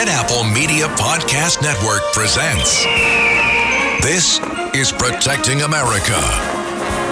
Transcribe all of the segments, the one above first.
Red Apple Media Podcast Network presents This is Protecting America.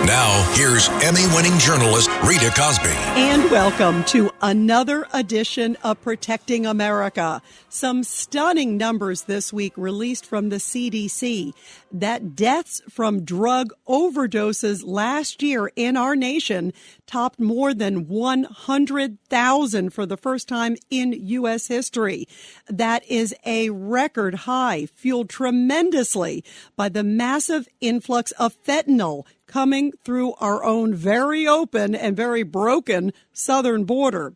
Now, here's Emmy-winning journalist Rita Cosby. And welcome to another edition of Protecting America. Some stunning numbers this week released from the CDC that deaths from drug overdoses last year in our nation topped more than 100,000 for the first time in U.S. history. That is a record high, fueled tremendously by the massive influx of fentanyl coming through our own very open and very broken southern border.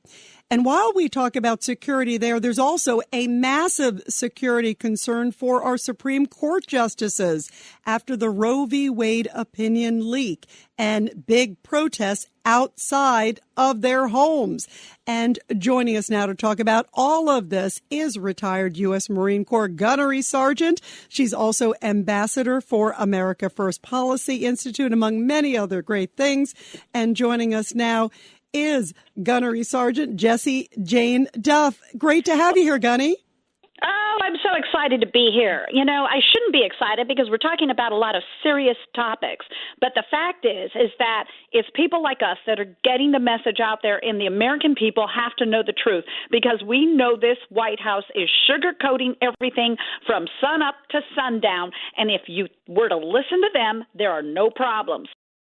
And while we talk about security there's also a massive security concern for our Supreme Court justices after the Roe v. Wade opinion leak and big protests outside of their homes. And joining us now to talk about all of this is retired U.S. Marine Corps Gunnery Sgt. She's also ambassador for America First Policy Institute, among many other great things. And joining us now is Gunnery Sgt. Jessie Jane Duff. Great to have you here, Gunny. Oh, I'm so excited to be here. You know, I shouldn't be excited because we're talking about a lot of serious topics. But the fact is that it's people like us that are getting the message out there, and the American people have to know the truth, because we know this White House is sugarcoating everything from sun up to sundown. And if you were to listen to them, there are no problems.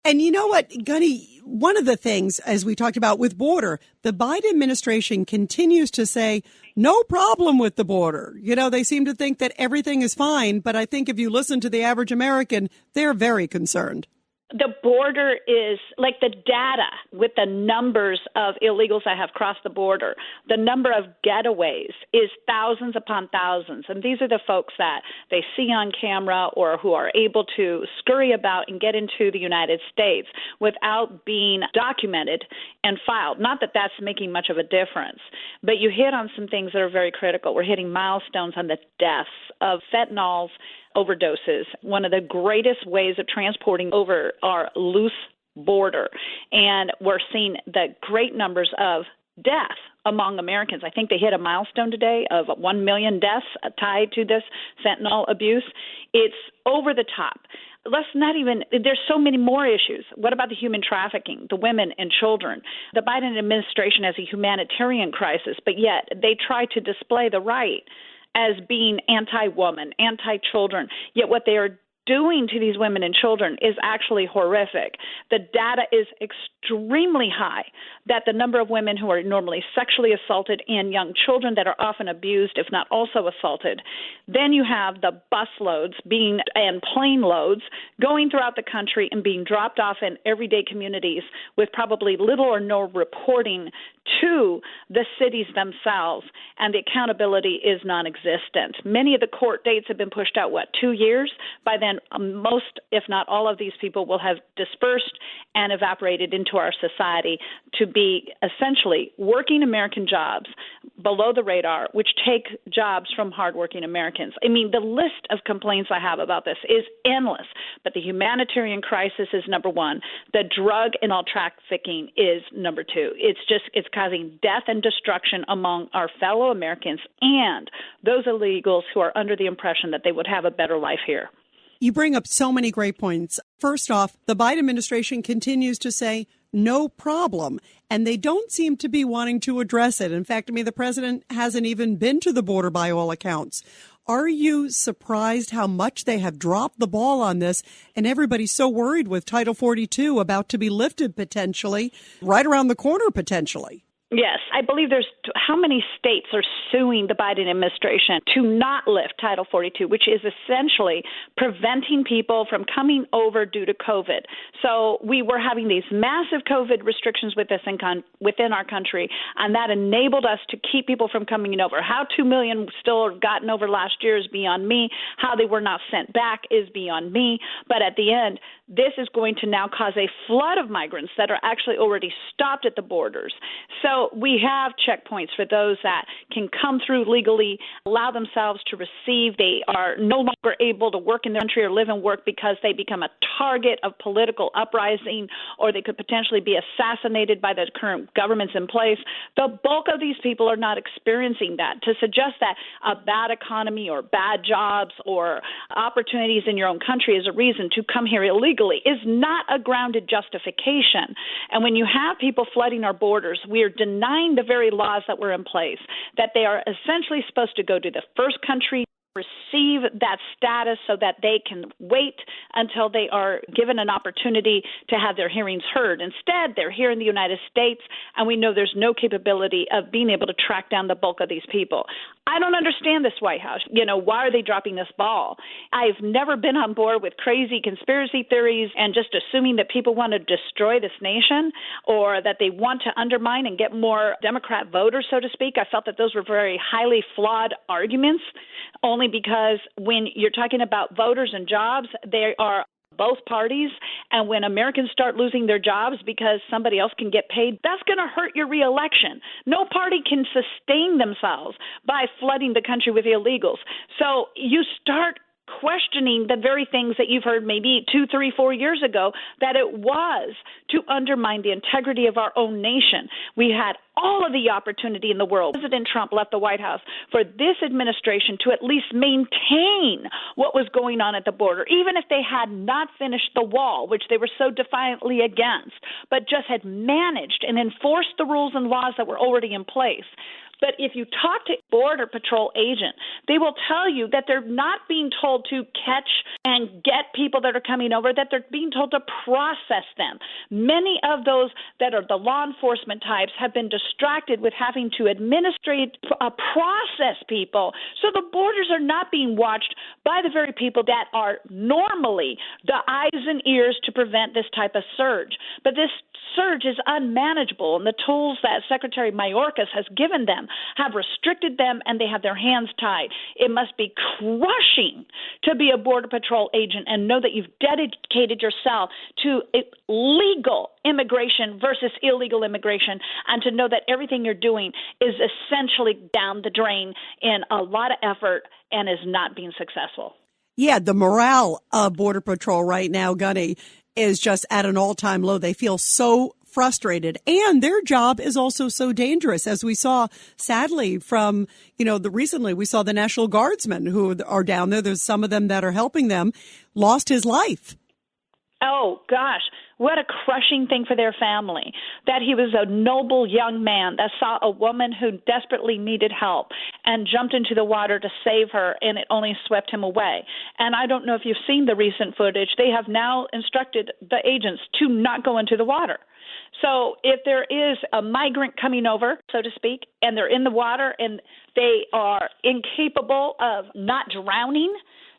And you know what, Gunny, one of the things, as we talked about with border, the Biden administration continues to say, no problem with the border. You know, they seem to think that everything is fine. But I think if you listen to the average American, they're very concerned. The border is like the data with the numbers of illegals that have crossed the border. The number of getaways is thousands upon thousands. And these are the folks that they see on camera or who are able to scurry about and get into the United States without being documented and filed. Not that that's making much of a difference, but you hit on some things that are very critical. We're hitting milestones on the deaths of fentanyls, overdoses, one of the greatest ways of transporting over our loose border. And we're seeing the great numbers of death among Americans. I think they hit a milestone today of 1 million deaths tied to this fentanyl abuse. It's over the top. There's so many more issues. What about the human trafficking, the women and children? The Biden administration has a humanitarian crisis, but yet they try to display the right as being anti-woman, anti-children. Yet what they are doing to these women and children is actually horrific. The data is extremely high that the number of women who are normally sexually assaulted and young children that are often abused, if not also assaulted. Then you have the busloads and plane loads going throughout the country and being dropped off in everyday communities with probably little or no reporting to the cities themselves, and the accountability is non-existent. Many of the court dates have been pushed out, 2 years? By then, most, if not all of these people will have dispersed and evaporated into our society to be essentially working American jobs below the radar, which take jobs from hardworking Americans. I mean, the list of complaints I have about this is endless, but the humanitarian crisis is number one. The drug and all trafficking is number two. It's causing death and destruction among our fellow Americans and those illegals who are under the impression that they would have a better life here. You bring up so many great points. First off, the Biden administration continues to say no problem, and they don't seem to be wanting to address it. In fact, the president hasn't even been to the border by all accounts. Are you surprised how much they have dropped the ball on this, and everybody's so worried with Title 42 about to be lifted potentially, right around the corner potentially? Yes, I believe how many states are suing the Biden administration to not lift Title 42, which is essentially preventing people from coming over due to COVID. So we were having these massive COVID restrictions within our country, and that enabled us to keep people from coming over. How 2 million still gotten over last year is beyond me. How they were not sent back is beyond me. But at the end, this is going to now cause a flood of migrants that are actually already stopped at the borders. So we have checkpoints for those that can come through legally, allow themselves to receive. They are no longer able to work in their country or live and work because they become a target of political uprising, or they could potentially be assassinated by the current governments in place. The bulk of these people are not experiencing that. To suggest that a bad economy or bad jobs or opportunities in your own country is a reason to come here illegally is not a grounded justification. And when you have people flooding our borders, we are denying the very laws that were in place, that they are essentially supposed to go to the first country, receive that status so that they can wait until they are given an opportunity to have their hearings heard. Instead, they're here in the United States, and we know there's no capability of being able to track down the bulk of these people. I don't understand this White House. Why are they dropping this ball? I've never been on board with crazy conspiracy theories and just assuming that people want to destroy this nation or that they want to undermine and get more Democrat voters, so to speak. I felt that those were very highly flawed arguments, only because when you're talking about voters and jobs, they are both parties. And when Americans start losing their jobs because somebody else can get paid, that's going to hurt your reelection. No party can sustain themselves by flooding the country with illegals. So you start questioning the very things that you've heard maybe 2, 3, 4 years ago, that it was to undermine the integrity of our own nation. We had all of the opportunity in the world. President Trump left the White House for this administration to at least maintain what was going on at the border, even if they had not finished the wall, which they were so defiantly against, but just had managed and enforced the rules and laws that were already in place. But if you talk to Border Patrol agent, they will tell you that they're not being told to catch and get people that are coming over, that they're being told to process them. Many of those that are the law enforcement types have been distracted with having to process people. So the borders are not being watched by the very people that are normally the eyes and ears to prevent this type of surge. But this surge is unmanageable, and the tools that Secretary Mayorkas has given them have restricted them, and they have their hands tied. It must be crushing to be a Border Patrol agent and know that you've dedicated yourself to legal immigration versus illegal immigration, and to know that everything you're doing is essentially down the drain in a lot of effort and is not being successful. Yeah, the morale of Border Patrol right now, Gunny, is just at an all-time low. They feel so frustrated, and their job is also so dangerous, as we saw, sadly, from, recently we saw the National Guardsmen who are down there. There's some of them that are helping them, lost his life. Oh, gosh. What a crushing thing for their family, that he was a noble young man that saw a woman who desperately needed help and jumped into the water to save her, and it only swept him away. And I don't know if you've seen the recent footage. They have now instructed the agents to not go into the water. So if there is a migrant coming over, so to speak, and they're in the water and they are incapable of not drowning,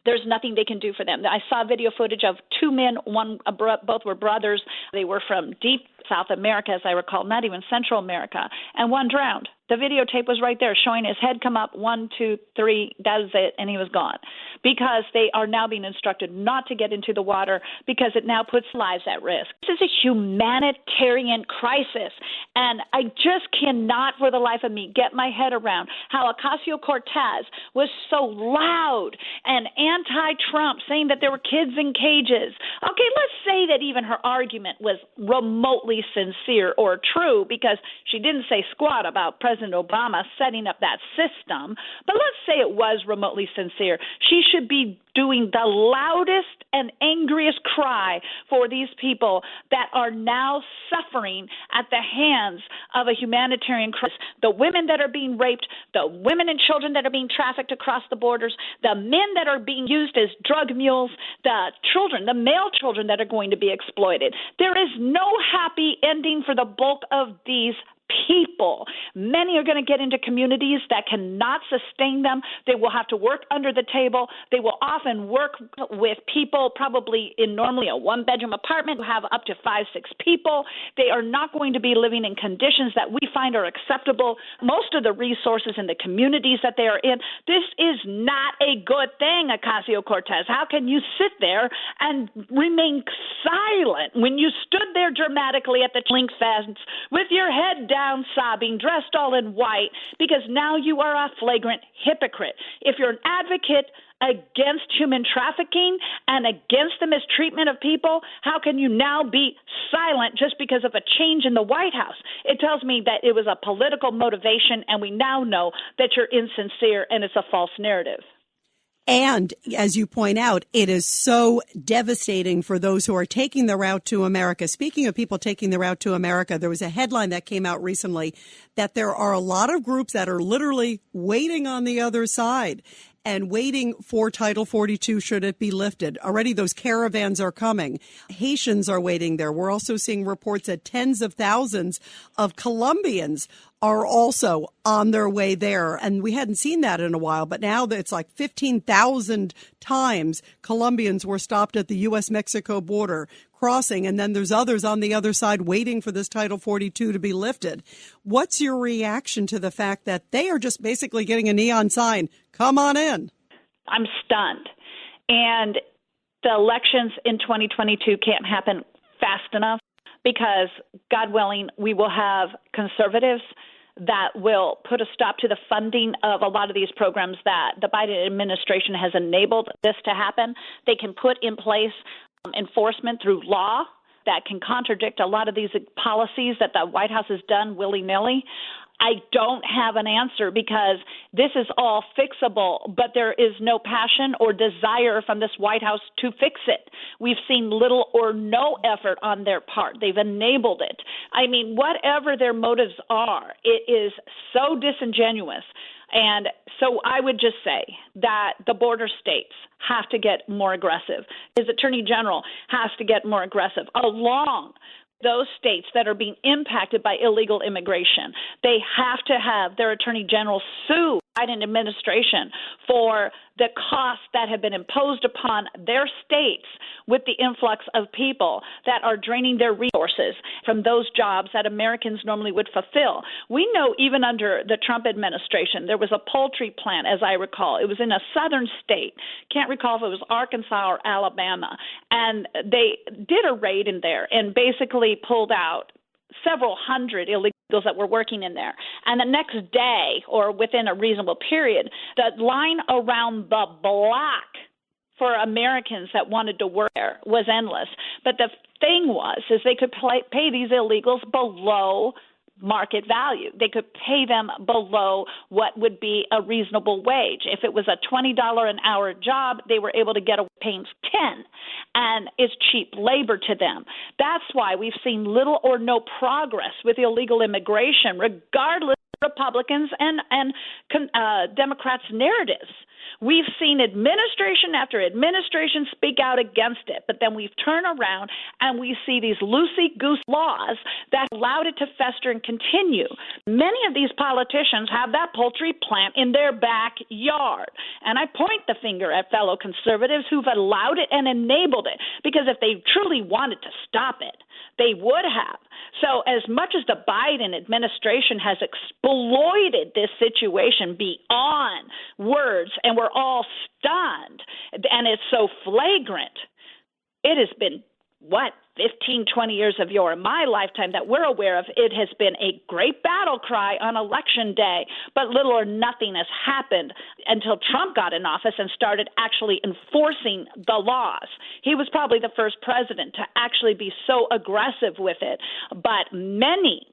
there's nothing they can do for them. I saw video footage of two men, both were brothers. They were from deep South America, as I recall, not even Central America, and one drowned. The videotape was right there showing his head come up, 1, 2, 3, that was it, and he was gone. Because they are now being instructed not to get into the water because it now puts lives at risk. This is a humanitarian crisis, and I just cannot for the life of me get my head around how Ocasio-Cortez was so loud and anti-Trump, saying that there were kids in cages. Okay, let's say that even her argument was remotely sincere or true, because she didn't say squat about President Obama setting up that system, but let's say it was remotely sincere. She should be doing the loudest and angriest cry for these people that are now suffering at the hands of a humanitarian crisis. The women that are being raped, the women and children that are being trafficked across the borders, the men that are being used as drug mules, the children, the male children that are going to be exploited. There is no happy ending for the bulk of these people. Many are going to get into communities that cannot sustain them. They will have to work under the table. They will often work with people probably in normally a one-bedroom apartment who have up to 5, 6 people. They are not going to be living in conditions that we find are acceptable. Most of the resources in the communities that they are in, this is not a good thing, Ocasio-Cortez. How can you sit there and remain silent when you stood there dramatically at the link fence with your head down down sobbing, dressed all in white, because now you are a flagrant hypocrite. If you're an advocate against human trafficking and against the mistreatment of people, how can you now be silent just because of a change in the White House? It tells me that it was a political motivation, and we now know that you're insincere and it's a false narrative. And as you point out, it is so devastating for those who are taking the route to America. Speaking of people taking the route to America, there was a headline that came out recently that there are a lot of groups that are literally waiting on the other side and waiting for Title 42 should it be lifted. Already those caravans are coming. Haitians are waiting there. We're also seeing reports that tens of thousands of Colombians are also on their way there. And we hadn't seen that in a while, but now it's like 15,000 times Colombians were stopped at the U.S.-Mexico border crossing, and then there's others on the other side waiting for this Title 42 to be lifted. What's your reaction to the fact that they are just basically getting a neon sign, come on in? I'm stunned. And the elections in 2022 can't happen fast enough because, God willing, we will have conservatives that will put a stop to the funding of a lot of these programs that the Biden administration has enabled this to happen. They can put in place enforcement through law that can contradict a lot of these policies that the White House has done willy-nilly. I don't have an answer because this is all fixable, but there is no passion or desire from this White House to fix it. We've seen little or no effort on their part. They've enabled it. I mean, whatever their motives are, it is so disingenuous. And so I would just say that the border states have to get more aggressive. His attorney general has to get more aggressive along those states that are being impacted by illegal immigration. They have to have their attorney general sue the Biden administration for the costs that have been imposed upon their states with the influx of people that are draining their resources from those jobs that Americans normally would fulfill. We know even under the Trump administration, there was a poultry plant, as I recall. It was in a southern state. Can't recall if it was Arkansas or Alabama. And they did a raid in there and basically pulled out several hundred illegals that were working in there. And the next day, or within a reasonable period, the line around the block for Americans that wanted to work there was endless. But the thing was, is they could pay these illegals below market value. They could pay them below what would be a reasonable wage. If it was a $20 an hour job, they were able to get away paying $10, and it's cheap labor to them. That's why we've seen little or no progress with illegal immigration, regardless of Republicans and Democrats' narratives. We've seen administration after administration speak out against it, but then we've turned around and we see these loosey-goose laws that allowed it to fester and continue. Many of these politicians have that poultry plant in their backyard, and I point the finger at fellow conservatives who've allowed it and enabled it, because if they truly wanted to stop it, they would have. So as much as the Biden administration has exploited this situation beyond words, and we're all stunned, and it's so flagrant, it has been, 15, 20 years of my lifetime that we're aware of, it has been a great battle cry on Election Day, but little or nothing has happened until Trump got in office and started actually enforcing the laws. He was probably the first president to actually be so aggressive with it, but many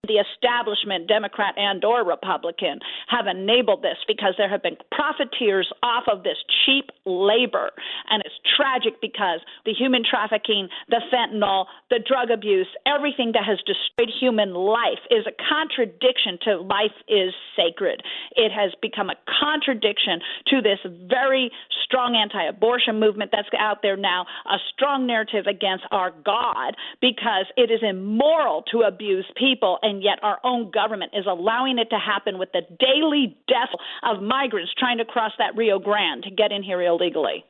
the establishment, Democrat and or Republican, have enabled this because there have been profiteers off of this cheap labor. And it's tragic because the human trafficking, the fentanyl, the drug abuse, everything that has destroyed human life is a contradiction to life is sacred. It has become a contradiction to this very strong anti-abortion movement that's out there now, a strong narrative against our God, because it is immoral to abuse people, and yet our own government is allowing it to happen with the daily death of migrants trying to cross that Rio Grande to get in here illegally.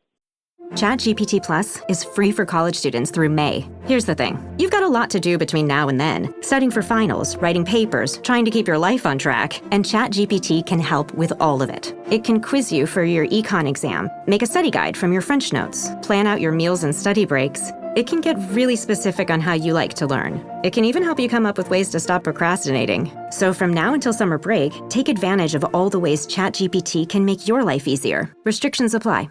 ChatGPT Plus is free for college students through May. Here's the thing. You've got a lot to do between now and then. Studying for finals, writing papers, trying to keep your life on track. And ChatGPT can help with all of it. It can quiz you for your econ exam, make a study guide from your French notes, plan out your meals and study breaks, It can get really specific on how you like to learn. It can even help you come up with ways to stop procrastinating. So from now until summer break, take advantage of all the ways ChatGPT can make your life easier. Restrictions apply.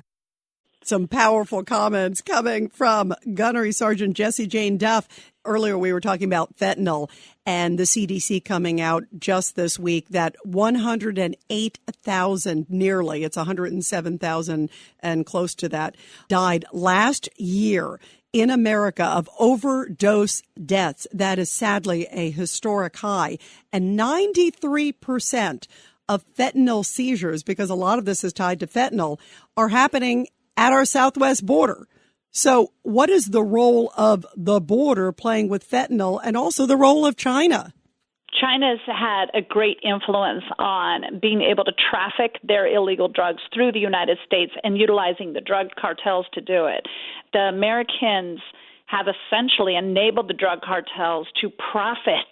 Some powerful comments coming from Gunnery Sgt. Jessie Jane Duff. Earlier, we were talking about fentanyl and the CDC coming out just this week that 108,000, nearly, it's 107,000 and close to that, died last year in America of overdose deaths. That is sadly a historic high. And 93% of fentanyl seizures, because a lot of this is tied to fentanyl, are happening at our southwest border. So what is the role of the border playing with fentanyl and also the role of China? China's had a great influence on being able to traffic their illegal drugs through the United States and utilizing the drug cartels to do it. The Americans have essentially enabled the drug cartels to profit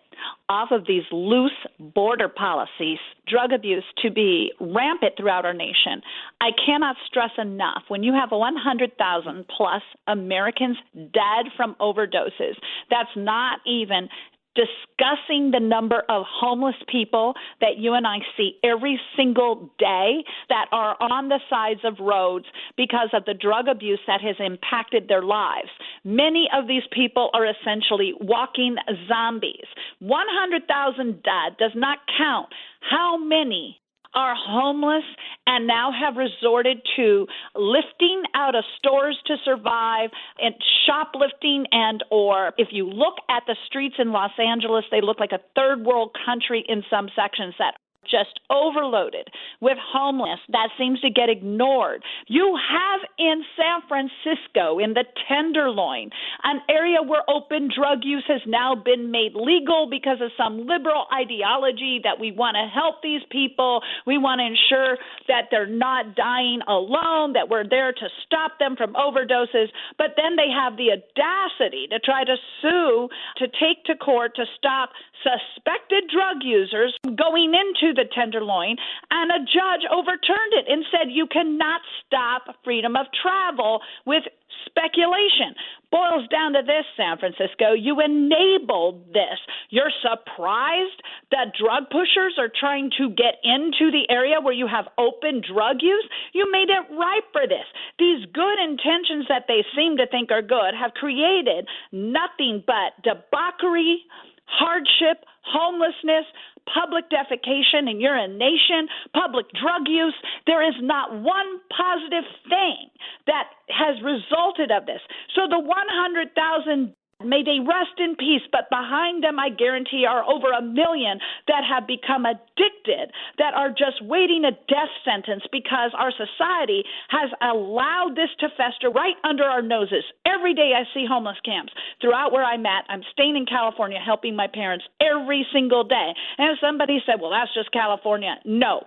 off of these loose border policies, drug abuse to be rampant throughout our nation. I cannot stress enough, when you have 100,000 plus Americans dead from overdoses, that's not even discussing the number of homeless people that you and I see every single day that are on the sides of roads because of the drug abuse that has impacted their lives. Many of these people are essentially walking zombies. 100,000 dead does not count how many are homeless and now have resorted to lifting out of stores to survive and shoplifting, and or if you look at the streets in Los Angeles, they look like a third world country in some sections that just overloaded with homeless. That seems to get ignored. You have in San Francisco, in the Tenderloin, an area where open drug use has now been made legal because of some liberal ideology that we want to help these people. We want to ensure that they're not dying alone, that we're there to stop them from overdoses. But then they have the audacity to try to sue, to take to court to stop suspected drug users going into the Tenderloin, and a judge overturned it and said you cannot stop freedom of travel with speculation. Boils down to this, San Francisco, you enabled this. You're surprised that drug pushers are trying to get into the area where you have open drug use? You made it ripe for this. These good intentions that they seem to think are good have created nothing but debauchery, hardship, homelessness, public defecation and urination, public drug use. There is not one positive thing that has resulted of this. So the 100,000, may they rest in peace, but behind them, I guarantee, are over 1 million that have become addicted, that are just waiting a death sentence because our society has allowed this to fester right under our noses. Every day I see homeless camps throughout where I'm at. I'm staying in California helping my parents every single day. And somebody said, well, that's just California. No,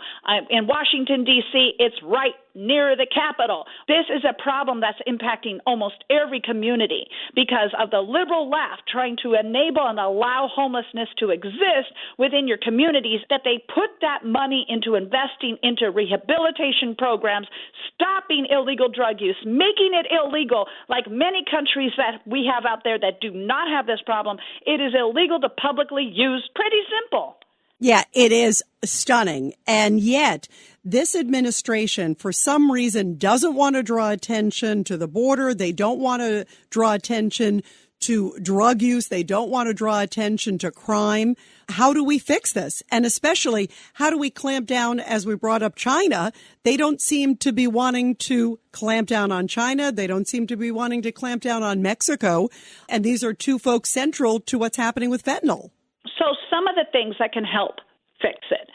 in Washington, D.C., it's right near the Capitol. This is a problem that's impacting almost every community because of the liberal left trying to enable and allow homelessness to exist within your communities, that they put that money into investing into rehabilitation programs, stopping illegal drug use, making it illegal, like many countries that we have out there that do not have this problem. It is illegal to publicly use. Pretty simple. Yeah, it is stunning. And yet, this administration, for some reason, doesn't want to draw attention to the border. They don't want to draw attention to drug use. They don't want to draw attention to crime. How do we fix this? And especially, how do we clamp down, as we brought up China? They don't seem to be wanting to clamp down on China. They don't seem to be wanting to clamp down on Mexico. And these are two folks central to what's happening with fentanyl. So some of the things that can help fix it.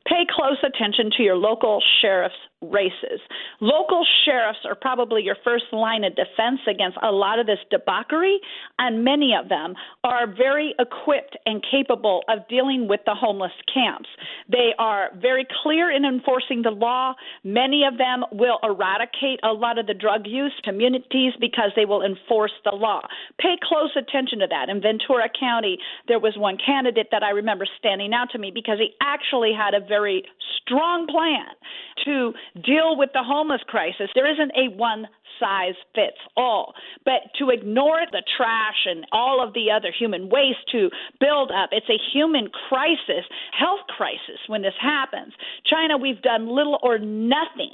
Pay close attention to your local sheriff's races. Local sheriffs are probably your first line of defense against a lot of this debauchery, and many of them are very equipped and capable of dealing with the homeless camps. They are very clear in enforcing the law. Many of them will eradicate a lot of the drug use communities because they will enforce the law. Pay close attention to that. In Ventura County, there was one candidate that I remember standing out to me because he actually had a very strong plan to deal with the homeless crisis. There isn't a one size fits all. But to ignore the trash and all of the other human waste to build up, it's a human crisis, health crisis when this happens. China, we've done little or nothing.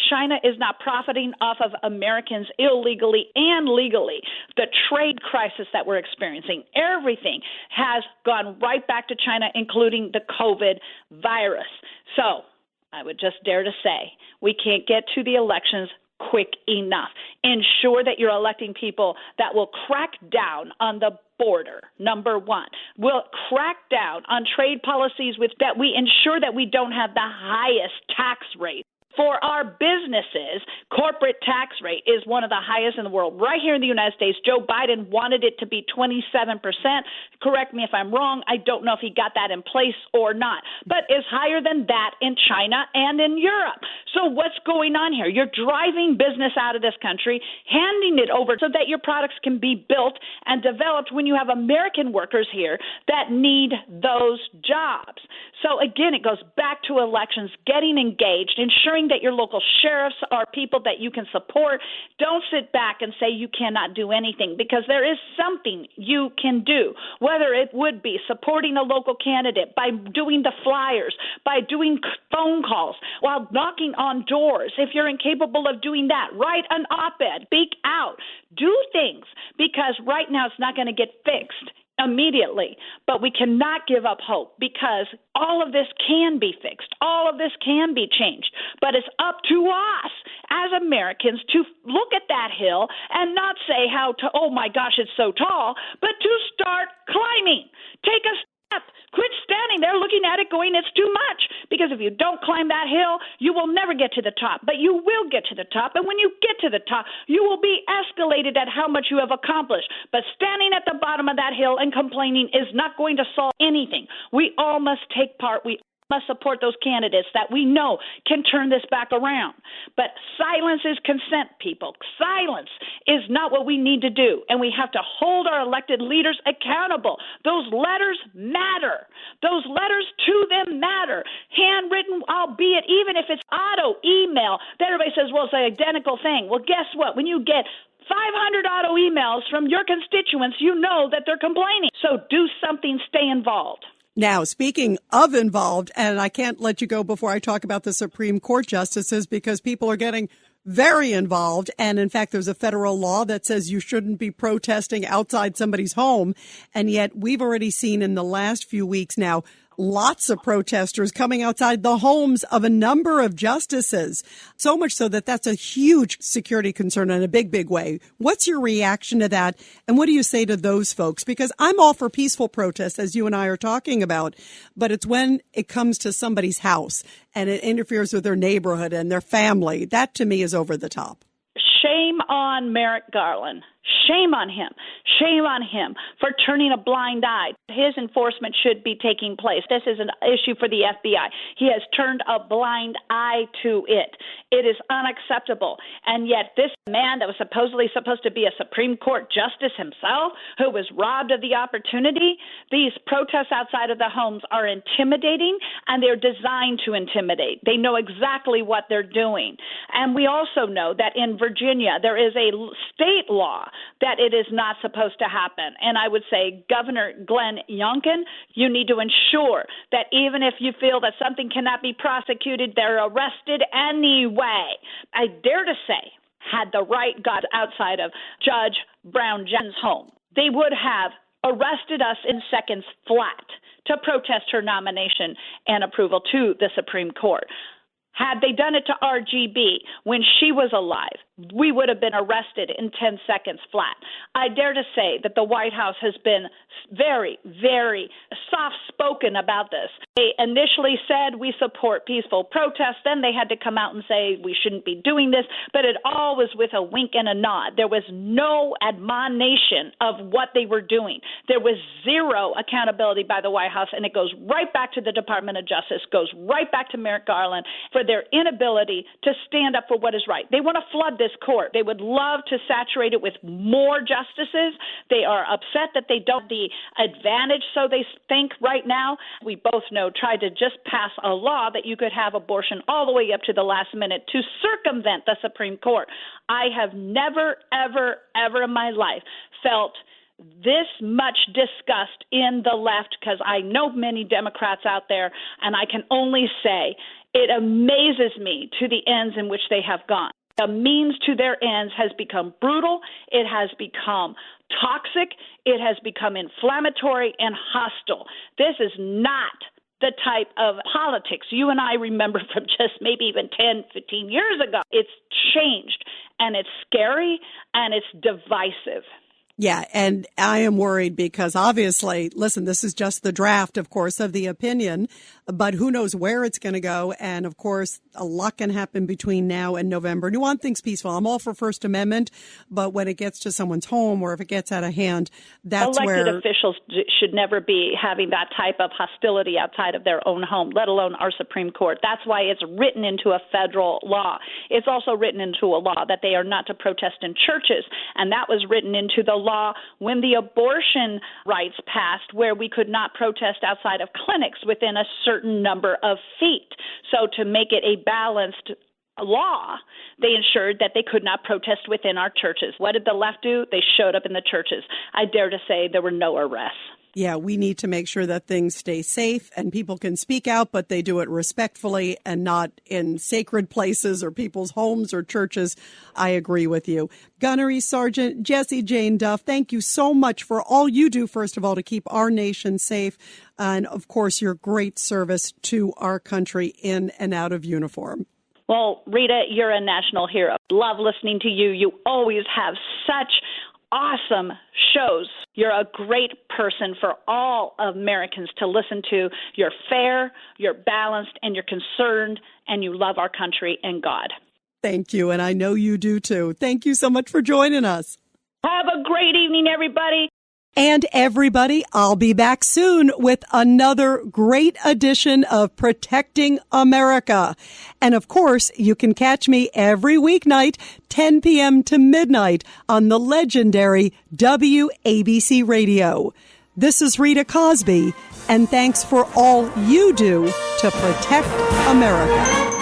China is not profiting off of Americans illegally and legally. The trade crisis that we're experiencing, everything has gone right back to China, including the COVID virus. So I would just dare to say we can't get to the elections quick enough. Ensure that you're electing people that will crack down on the border, number one. Will crack down on trade policies with that we ensure that we don't have the highest tax rate. For our businesses, corporate tax rate is one of the highest in the world. Right here in the United States, Joe Biden wanted it to be 27%. Correct me if I'm wrong. I don't know if he got that in place or not, but is higher than that in China and in Europe. So what's going on here? You're driving business out of this country, handing it over so that your products can be built and developed when you have American workers here that need those jobs. So again, it goes back to elections, getting engaged, ensuring that your local sheriffs are people that you can support. Don't sit back and say you cannot do anything, because there is something you can do, whether it would be supporting a local candidate by doing the flyers, by doing phone calls, while knocking on doors. If you're incapable of doing that, write an op-ed, speak out, do things, because right now it's not going to get fixed immediately, but we cannot give up hope, because all of this can be fixed. All of this can be changed, but it's up to us as Americans to look at that hill and not say oh my gosh, it's so tall, but to start climbing. Take a step. Quit standing there looking at it going, it's too much. Because if you don't climb that hill, you will never get to the top. But you will get to the top. And when you get to the top, you will be escalated at how much you have accomplished. But standing at the bottom of that hill and complaining is not going to solve anything. We all must take part. We must support those candidates that we know can turn this back around. But silence is consent, people. Silence is not what we need to do, and we have to hold our elected leaders accountable. Those letters matter. Those letters to them matter. Handwritten, albeit, even if it's auto email, that everybody says, well, it's the identical thing. Well, guess what? When you get 500 auto emails from your constituents, you know that they're complaining. So do something, stay involved. Now, speaking of involved, and I can't let you go before I talk about the Supreme Court justices, because people are getting very involved. And in fact, there's a federal law that says you shouldn't be protesting outside somebody's home. And yet we've already seen in the last few weeks now lots of protesters coming outside the homes of a number of justices, so much so that that's a huge security concern in a big, big way. What's your reaction to that? And what do you say to those folks? Because I'm all for peaceful protests, as you and I are talking about, but it's when it comes to somebody's house and it interferes with their neighborhood and their family. That, to me, is over the top. Shame on Merrick Garland. Shame on him. Shame on him for turning a blind eye. His enforcement should be taking place. This is an issue for the FBI. He has turned a blind eye to it. It is unacceptable. And yet this man that was supposedly supposed to be a Supreme Court justice himself, who was robbed of the opportunity, these protests outside of the homes are intimidating, and they're designed to intimidate. They know exactly what they're doing. And we also know that in Virginia, there is a state law that it is not supposed to happen. And I would say, Governor Glenn Youngkin, you need to ensure that even if you feel that something cannot be prosecuted, they're arrested anyway. I dare to say, had the right got outside of Judge Brown Jensen's home, they would have arrested us in seconds flat to protest her nomination and approval to the Supreme Court. Had they done it to RGB when she was alive, we would have been arrested in 10 seconds flat. I dare to say that the White House has been very, very soft-spoken about this. They initially said we support peaceful protests. Then they had to come out and say we shouldn't be doing this. But it all was with a wink and a nod. There was no admonition of what they were doing. There was zero accountability by the White House. And it goes right back to the Department of Justice, goes right back to Merrick Garland for their inability to stand up for what is right. They want to flood this court. They would love to saturate it with more justices. They are upset that they don't have the advantage, so they think right now. We both know tried to just pass a law that you could have abortion all the way up to the last minute to circumvent the Supreme Court. I have never, ever, ever in my life felt this much disgust in the left, because I know many Democrats out there, and I can only say it amazes me to the ends in which they have gone. The means to their ends has become brutal. It has become toxic. It has become inflammatory and hostile. This is not the type of politics you and I remember from just maybe even 10, 15 years ago. It's changed, and it's scary, and it's divisive. Yeah, and I am worried because obviously, listen, this is just the draft, of course, of the opinion, but who knows where it's going to go. And of course, a lot can happen between now and November. And you want things peaceful. I'm all for First Amendment, but when it gets to someone's home or if it gets out of hand, that's elected officials should never be having that type of hostility outside of their own home, let alone our Supreme Court. That's why it's written into a federal law. It's also written into a law that they are not to protest in churches. And that was written into the law when the abortion rights passed, where we could not protest outside of clinics within a certain number of feet. So to make it a balanced law, they ensured that they could not protest within our churches. What did the left do? They showed up in the churches. I dare to say there were no arrests. Yeah, we need to make sure that things stay safe and people can speak out, but they do it respectfully and not in sacred places or people's homes or churches. I agree with you. Gunnery Sergeant Jessie Jane Duff, thank you so much for all you do, first of all, to keep our nation safe. And, of course, your great service to our country in and out of uniform. Well, Rita, you're a national hero. Love listening to you. You always have such awesome shows. You're a great person for all Americans to listen to. You're fair, you're balanced, and you're concerned, and you love our country and God. Thank you, and I know you do too. Thank you so much for joining us. Have a great evening, everybody. And everybody, I'll be back soon with another great edition of Protecting America. And of course, you can catch me every weeknight, 10 p.m. to midnight on the legendary WABC Radio. This is Rita Cosby, and thanks for all you do to protect America.